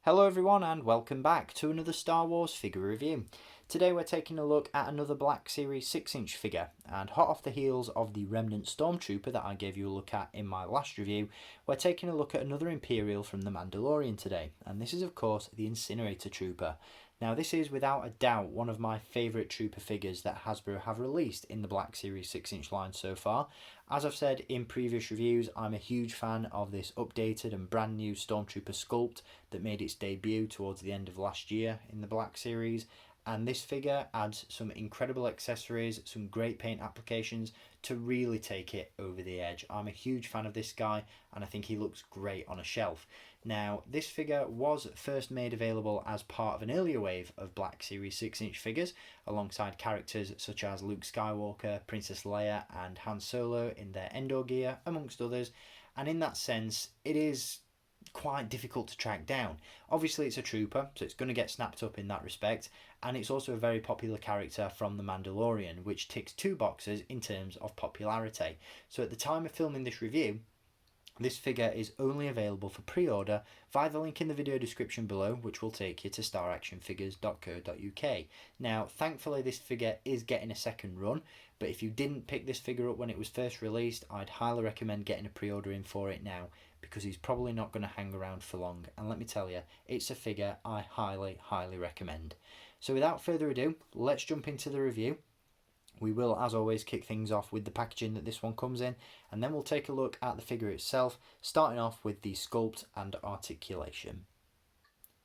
Hello everyone and welcome back to another Star Wars figure review. Today we're taking a look at another Black Series 6-inch figure, and hot off the heels of the Remnant Stormtrooper that I gave you a look at in my last review, we're taking a look at another Imperial from the Mandalorian today, and this is of course the Incinerator Trooper. Now this is without a doubt one of my favourite Trooper figures that Hasbro have released in the Black Series 6-inch line so far. As I've said in previous reviews, I'm a huge fan of this updated and brand new Stormtrooper sculpt that made its debut towards the end of last year in the Black Series, and this figure adds some incredible accessories, some great paint applications to really take it over the edge. I'm a huge fan of this guy and I think he looks great on a shelf. Now this figure was first made available as part of an earlier wave of Black Series 6-inch figures alongside characters such as Luke Skywalker, Princess Leia and Han Solo in their Endor gear amongst others, and in that sense it is quite difficult to track down. Obviously it's a trooper, so it's going to get snapped up in that respect, and it's also a very popular character from the Mandalorian, which ticks two boxes in terms of popularity. So at the time of filming this review, this figure is only available for pre-order via the link in the video description below, which will take you to staractionfigures.co.uk. Now, thankfully this figure is getting a second run, but if you didn't pick this figure up when it was first released, I'd highly recommend getting a pre-order in for it now, because he's probably not going to hang around for long, and let me tell you, it's a figure I highly recommend. So without further ado, let's jump into the review. We will, as always, kick things off with the packaging that this one comes in, and then we'll take a look at the figure itself, starting off with the Sculpt and Articulation.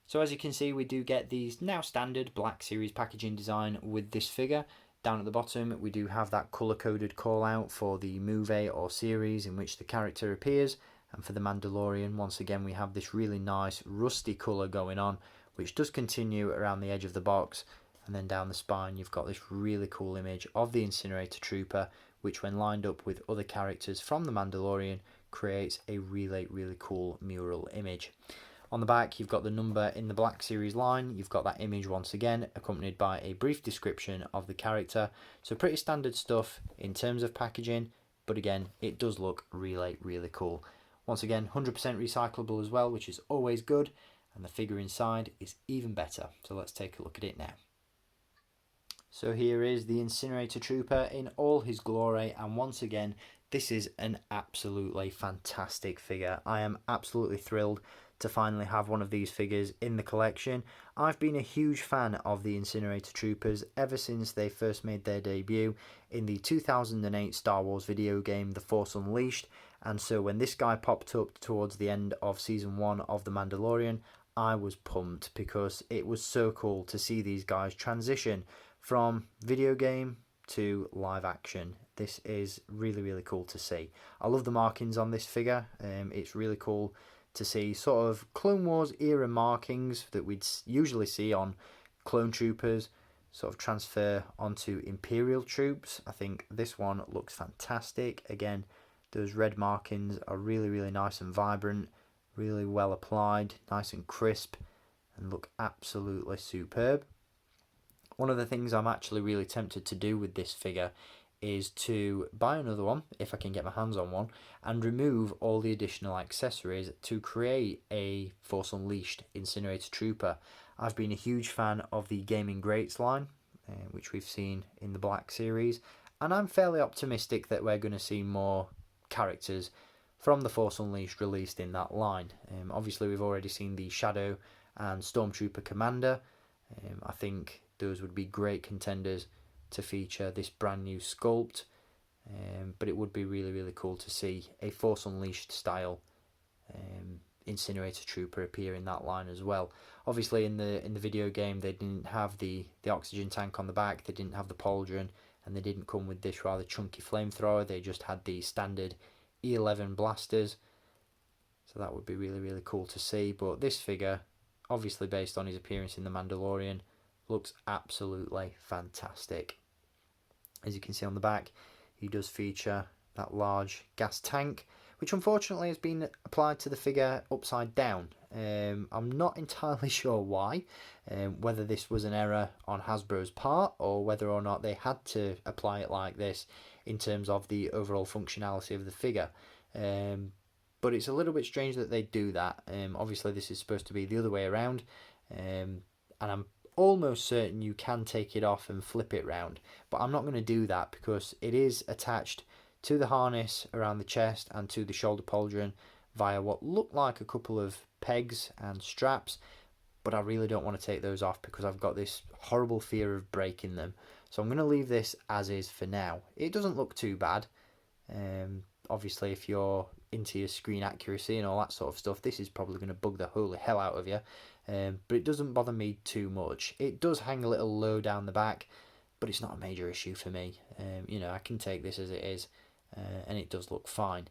So as you can see, we do get the now standard Black Series packaging design with this figure. Down at the bottom, we do have that colour-coded call-out for the movie or series in which the character appears, and for the Mandalorian, once again, we have this really nice rusty colour going on, which does continue around the edge of the box. And then down the spine you've got this really cool image of the Incinerator Trooper, which when lined up with other characters from the Mandalorian creates a really cool mural image. On the back you've got the number in the Black Series line, you've got that image once again accompanied by a brief description of the character. So pretty standard stuff in terms of packaging, but again it does look really cool. Once again 100% recyclable as well, which is always good, and the figure inside is even better. So let's take a look at it now. So here is the Incinerator Trooper in all his glory, and once again this is an absolutely fantastic figure. I am absolutely thrilled to finally have one of these figures in the collection. I've been a huge fan of the Incinerator Troopers ever since they first made their debut in the 2008 Star Wars video game The Force Unleashed, and so when this guy popped up towards the end of season 1 of The Mandalorian, I was pumped because it was so cool to see these guys transition from video game to live action. This is really cool to see. I love the markings on this figure. It's really cool to see sort of Clone Wars era markings that we'd usually see on clone troopers sort of transfer onto Imperial troops. I think this one looks fantastic. Again, those red markings are really nice and vibrant, really well applied, nice and crisp, and look absolutely superb. One of the things I'm actually really tempted to do with this figure is to buy another one, if I can get my hands on one, and remove all the additional accessories to create a Force Unleashed Incinerator Trooper. I've been a huge fan of the Gaming Greats line, which we've seen in the Black Series, and I'm fairly optimistic that we're going to see more characters from the Force Unleashed released in that line. Obviously we've already seen the Shadow and Stormtrooper Commander. I think those would be great contenders to feature this brand new sculpt, but it would be really cool to see a Force Unleashed style Incinerator Trooper appear in that line as well. Obviously in the video game they didn't have the oxygen tank on the back, they didn't have the pauldron, and they didn't come with this rather chunky flamethrower. They just had the standard E11 blasters, so that would be really cool to see. But this figure, obviously based on his appearance in The Mandalorian, looks absolutely fantastic. As you can see on the back, he does feature that large gas tank, which unfortunately has been applied to the figure upside down. I'm not entirely sure why, whether this was an error on Hasbro's part or whether or not they had to apply it like this in terms of the overall functionality of the figure. but it's a little bit strange that they do that. Obviously this is supposed to be the other way around, and I'm almost certain you can take it off and flip it round, but I'm not going to do that because it is attached to the harness around the chest and to the shoulder pauldron via what look like a couple of pegs and straps, but I really don't want to take those off because I've got this horrible fear of breaking them. So I'm going to leave this as is for now. It doesn't look too bad. Obviously, if you're into your screen accuracy and all that sort of stuff, this is probably going to bug the holy hell out of you. But it doesn't bother me too much. It does hang a little low down the back, but it's not a major issue for me. You know, I can take this as it is, and it does look fine.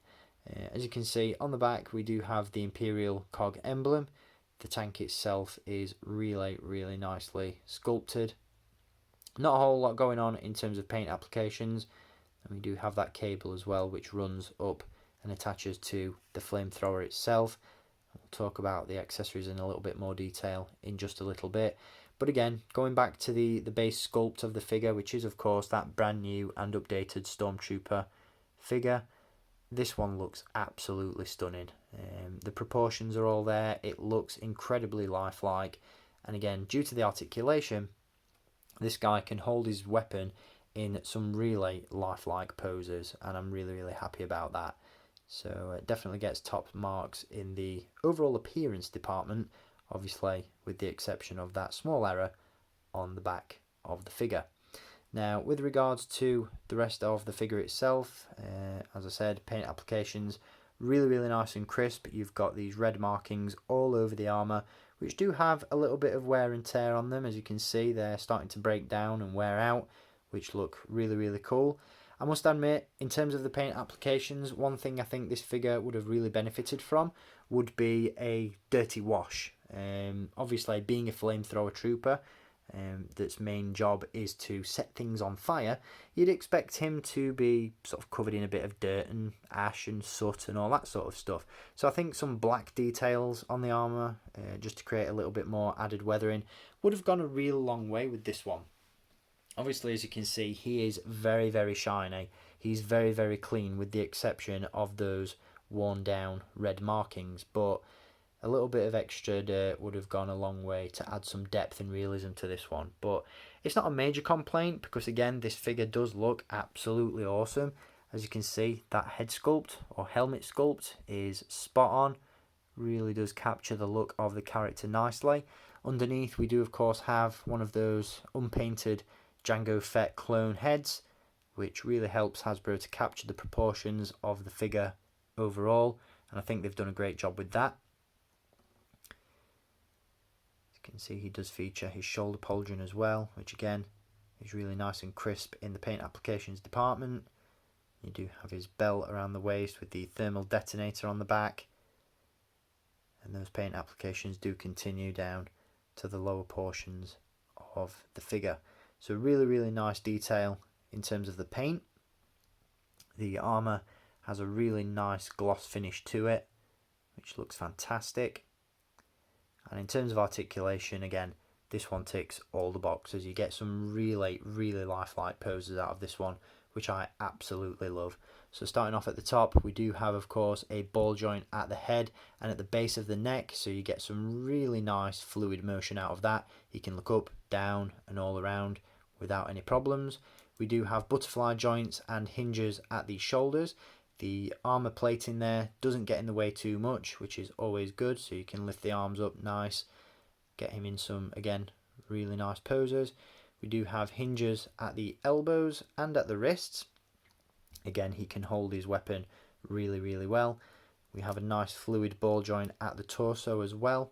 As you can see on the back, we do have the Imperial cog emblem. The tank itself is really nicely sculpted. Not a whole lot going on in terms of paint applications, and we do have that cable as well, which runs up and attaches to the flamethrower itself. We'll talk about the accessories in a little bit more detail in just a little bit. But again, going back to the base sculpt of the figure, which is of course that brand new and updated Stormtrooper figure, this one looks absolutely stunning. The proportions are all there. It looks incredibly lifelike, and again, due to the articulation, this guy can hold his weapon in some really lifelike poses, and I'm really happy about that. So it definitely gets top marks in the overall appearance department, obviously with the exception of that small error on the back of the figure. Now, with regards to the rest of the figure itself, as I said, paint applications really nice and crisp. You've got these red markings all over the armour, which do have a little bit of wear and tear on them. As you can see, they're starting to break down and wear out, which look really cool. I must admit, in terms of the paint applications, one thing I think this figure would have really benefited from would be a dirty wash. Obviously, being a flamethrower trooper, that's main job is to set things on fire, you'd expect him to be sort of covered in a bit of dirt and ash and soot and all that sort of stuff. So I think some black details on the armour, just to create a little bit more added weathering, would have gone a real long way with this one. Obviously, as you can see, he is very shiny. He's very clean, with the exception of those worn down red markings, but a little bit of extra dirt would have gone a long way to add some depth and realism to this one. But it's not a major complaint because, again, this figure does look absolutely awesome. As you can see, that head sculpt or helmet sculpt is spot on. Really does capture the look of the character nicely. Underneath, we do of course have one of those unpainted Jango Fett clone heads, which really helps Hasbro to capture the proportions of the figure overall, and I think they've done a great job with that. You can see he does feature his shoulder pauldron as well, which again is really nice and crisp in the paint applications department. You do have his belt around the waist with the thermal detonator on the back, and those paint applications do continue down to the lower portions of the figure. So really nice detail in terms of the paint. The armour has a really nice gloss finish to it, which looks fantastic. And in terms of articulation, again, this one ticks all the boxes. You get some really lifelike poses out of this one, which I absolutely love. So starting off at the top, we do have, of course, a ball joint at the head and at the base of the neck, so you get some really nice fluid motion out of that. You can look up, down, and all around without any problems. We do have butterfly joints and hinges at the shoulders. The armour plating there doesn't get in the way too much, which is always good, so you can lift the arms up nice, get him in some, again, really nice poses. We do have hinges at the elbows and at the wrists. Again, he can hold his weapon really well. We have a nice fluid ball joint at the torso as well.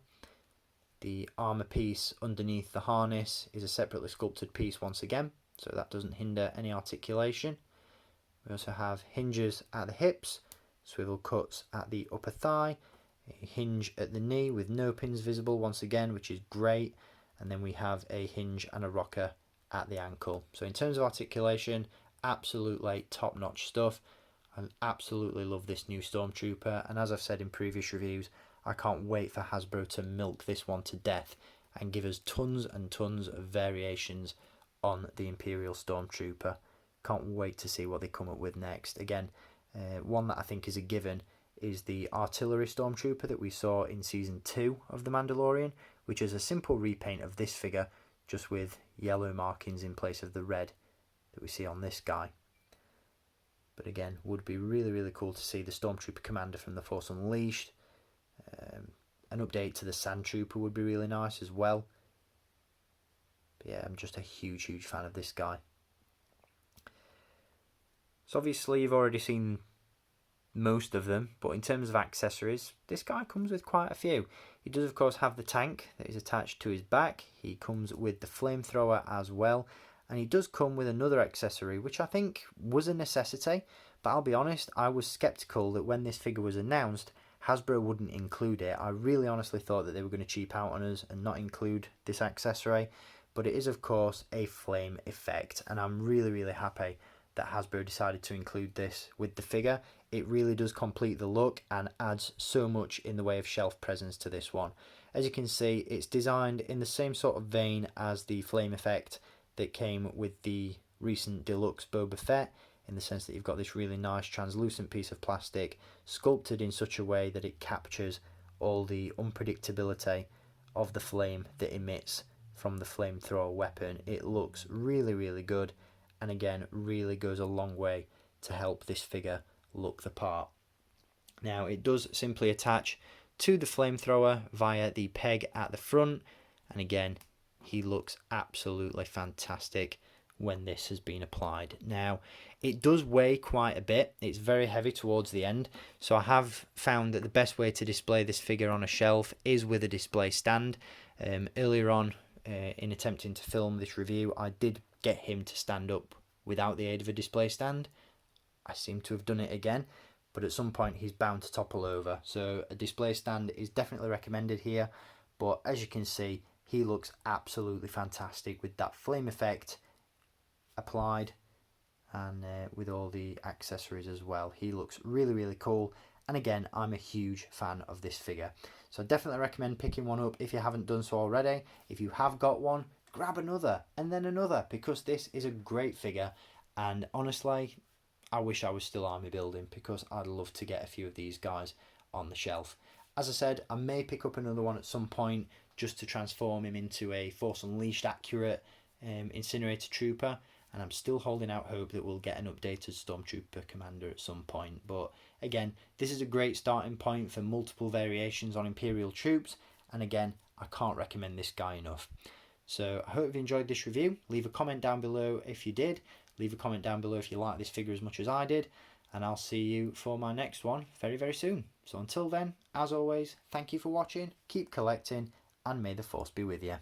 The armour piece underneath the harness is a separately sculpted piece once again, so that doesn't hinder any articulation. We also have hinges at the hips, swivel cuts at the upper thigh, a hinge at the knee with no pins visible once again, which is great, and then we have a hinge and a rocker at the ankle. So in terms of articulation, absolutely top-notch stuff. I absolutely love this new Stormtrooper, and as I've said in previous reviews, I can't wait for Hasbro to milk this one to death and give us tons and tons of variations on the Imperial Stormtrooper. Can't wait to see what they come up with next. Again, one that I think is a given is the Artillery Stormtrooper that we saw in Season 2 of The Mandalorian, which is a simple repaint of this figure, just with yellow markings in place of the red that we see on this guy. But again, would be really, really cool to see the Stormtrooper Commander from The Force Unleashed. An update to the Sand Trooper would be really nice as well. But yeah, I'm just a huge, huge fan of this guy. So obviously you've already seen most of them, but in terms of accessories, this guy comes with quite a few. He does of course have the tank that is attached to his back. He comes with the flamethrower as well, and he does come with another accessory which I think was a necessity, but I'll be honest, I was skeptical that when this figure was announced Hasbro wouldn't include it. I really honestly thought that they were going to cheap out on us and not include this accessory, but it is of course a flame effect, and I'm really, really happy that Hasbro decided to include this with the figure. It really does complete the look and adds so much in the way of shelf presence to this one. As you can see, it's designed in the same sort of vein as the flame effect that came with the recent deluxe Boba Fett, in the sense that you've got this really nice translucent piece of plastic sculpted in such a way that it captures all the unpredictability of the flame that emits from the flamethrower weapon. It looks really, really good, and again really goes a long way to help this figure look the part. Now it does simply attach to the flamethrower via the peg at the front, and again he looks absolutely fantastic when this has been applied. Now it does weigh quite a bit, it's very heavy towards the end, so I have found that the best way to display this figure on a shelf is with a display stand. Earlier on in attempting to film this review, I did get him to stand up without the aid of a display stand. I seem to have done it again, but at some point he's bound to topple over, so a display stand is definitely recommended here. But as you can see, he looks absolutely fantastic with that flame effect applied, and with all the accessories as well. He looks really, really cool, and again I'm a huge fan of this figure, so I definitely recommend picking one up if you haven't done so already. If you have got one, grab another and then another, because this is a great figure, and honestly I wish I was still army building, because I'd love to get a few of these guys on the shelf. As I said, I may pick up another one at some point just to transform him into a Force Unleashed accurate Incinerator Trooper, and I'm still holding out hope that we'll get an updated Stormtrooper Commander at some point. But again, this is a great starting point for multiple variations on Imperial troops, and again I can't recommend this guy enough. So I hope you've enjoyed this review. Leave a comment down below if you did. Leave a comment down below if you like this figure as much as I did, and I'll see you for my next one very, very soon. So until then, as always, thank you for watching, keep collecting, and may the Force be with you.